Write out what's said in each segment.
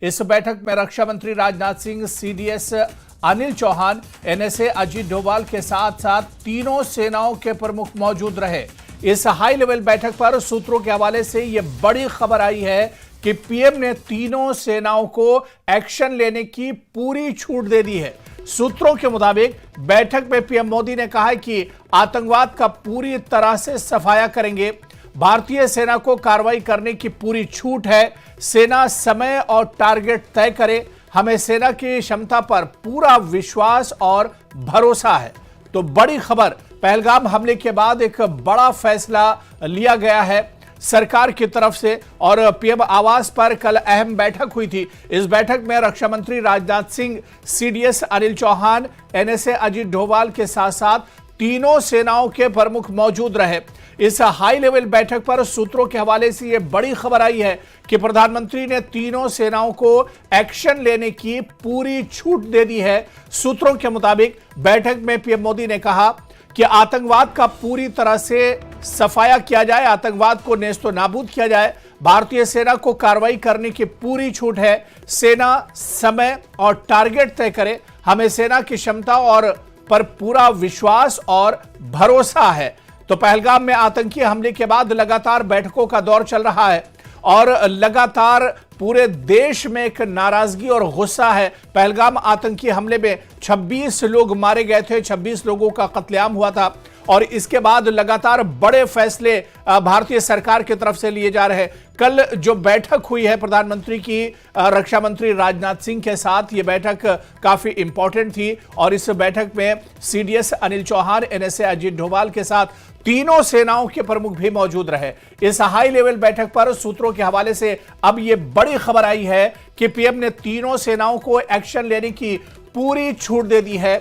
इस बैठक में रक्षा मंत्री राजनाथ सिंह, सीडीएस अनिल चौहान, एनएसए अजीत डोभाल के साथ साथ तीनों सेनाओं के प्रमुख मौजूद रहे। इस हाई लेवल बैठक पर सूत्रों के हवाले से यह बड़ी खबर आई है कि पीएम ने तीनों सेनाओं को एक्शन लेने की पूरी छूट दे दी है। सूत्रों के मुताबिक बैठक में पीएम मोदी ने कहा है कि आतंकवाद का पूरी तरह से सफाया करेंगे। भारतीय सेना को कार्रवाई करने की पूरी छूट है। सेना समय और टारगेट तय करे। हमें सेना की क्षमता पर पूरा विश्वास और भरोसा है। तो बड़ी खबर, पहलगाम हमले के बाद एक बड़ा फैसला लिया गया है सरकार की तरफ से और पीएम आवास पर कल अहम बैठक हुई थी। इस बैठक में रक्षा मंत्री राजनाथ सिंह, सीडीएस अनिल चौहान, एनएसए अजीत डोभाल के साथ साथ तीनों सेनाओं के प्रमुख मौजूद रहे। इस हाई लेवल बैठक पर सूत्रों के हवाले से यह बड़ी खबर आई है कि प्रधानमंत्री ने तीनों सेनाओं को एक्शन लेने की पूरी छूट दे दी है। सूत्रों के मुताबिक बैठक में पीएम मोदी ने कहा कि आतंकवाद का पूरी तरह से सफाया किया जाए, आतंकवाद को नेस्तो नाबूद किया जाए। भारतीय सेना को कार्रवाई करने की पूरी छूट है। सेना समय और टारगेट तय करे। हमें सेना की क्षमता और पर पूरा विश्वास और भरोसा है। तो पहलगाम में आतंकी हमले के बाद लगातार बैठकों का दौर चल रहा है और लगातार पूरे देश में एक नाराजगी और गुस्सा है। पहलगाम आतंकी हमले में 26 लोग मारे गए थे, 26 लोगों का कत्लेआम हुआ था और इसके बाद लगातार बड़े फैसले भारतीय सरकार की तरफ से लिए जा रहे हैं। कल जो बैठक हुई है प्रधानमंत्री की रक्षा मंत्री राजनाथ सिंह के साथ, ये बैठक काफी इंपॉर्टेंट थी और इस बैठक में सीडीएस अनिल चौहान, एनएसए अजीत डोभाल के साथ तीनों सेनाओं के प्रमुख भी मौजूद रहे। इस हाई लेवल बैठक पर सूत्रों के हवाले से अब यह बड़ी खबर आई है कि पीएम ने तीनों सेनाओं को एक्शन लेने की पूरी छूट दे दी है।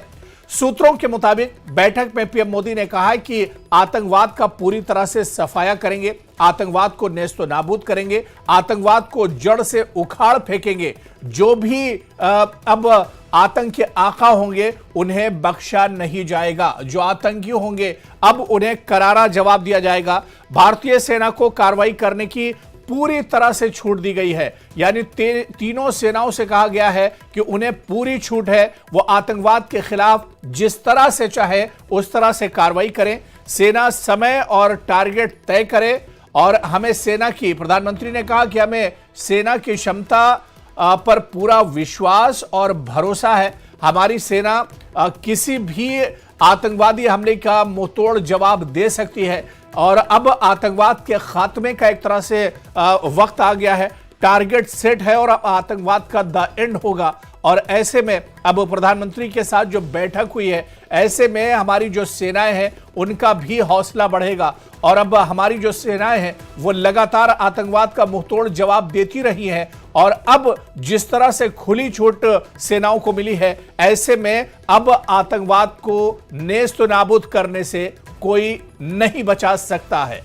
सूत्रों के मुताबिक बैठक में पीएम मोदी ने कहा है कि आतंकवाद का पूरी तरह से सफाया करेंगे, आतंकवाद को नेस्तो नाबूद करेंगे, आतंकवाद को जड़ से उखाड़ फेंकेंगे। जो भी अब आतंक के आका होंगे उन्हें बख्शा नहीं जाएगा। जो आतंकी होंगे अब उन्हें करारा जवाब दिया जाएगा। भारतीय सेना को कार्रवाई करने की पूरी तरह से छूट दी गई है, यानी तीनों सेनाओं से कहा गया है कि उन्हें पूरी छूट है। वो आतंकवाद के खिलाफ जिस तरह से चाहे उस तरह से कार्रवाई करें। सेना समय और टारगेट तय करे और हमें सेना की, प्रधानमंत्री ने कहा कि हमें सेना की क्षमता पर पूरा विश्वास और भरोसा है। हमारी सेना किसी भी आतंकवादी हमले का मुंहतोड़ जवाब दे सकती है और अब आतंकवाद के खात्मे का एक तरह से वक्त आ गया है। टारगेट सेट है और अब आतंकवाद का द एंड होगा। और ऐसे में अब प्रधानमंत्री के साथ जो बैठक हुई है, ऐसे में हमारी जो सेनाएं हैं उनका भी हौसला बढ़ेगा और अब हमारी जो सेनाएं हैं वो लगातार आतंकवाद का मुंहतोड़ जवाब देती रही हैं और अब जिस तरह से खुली छूट सेनाओं को मिली है, ऐसे में अब आतंकवाद को नेस्त नाबूद करने से कोई नहीं बचा सकता है।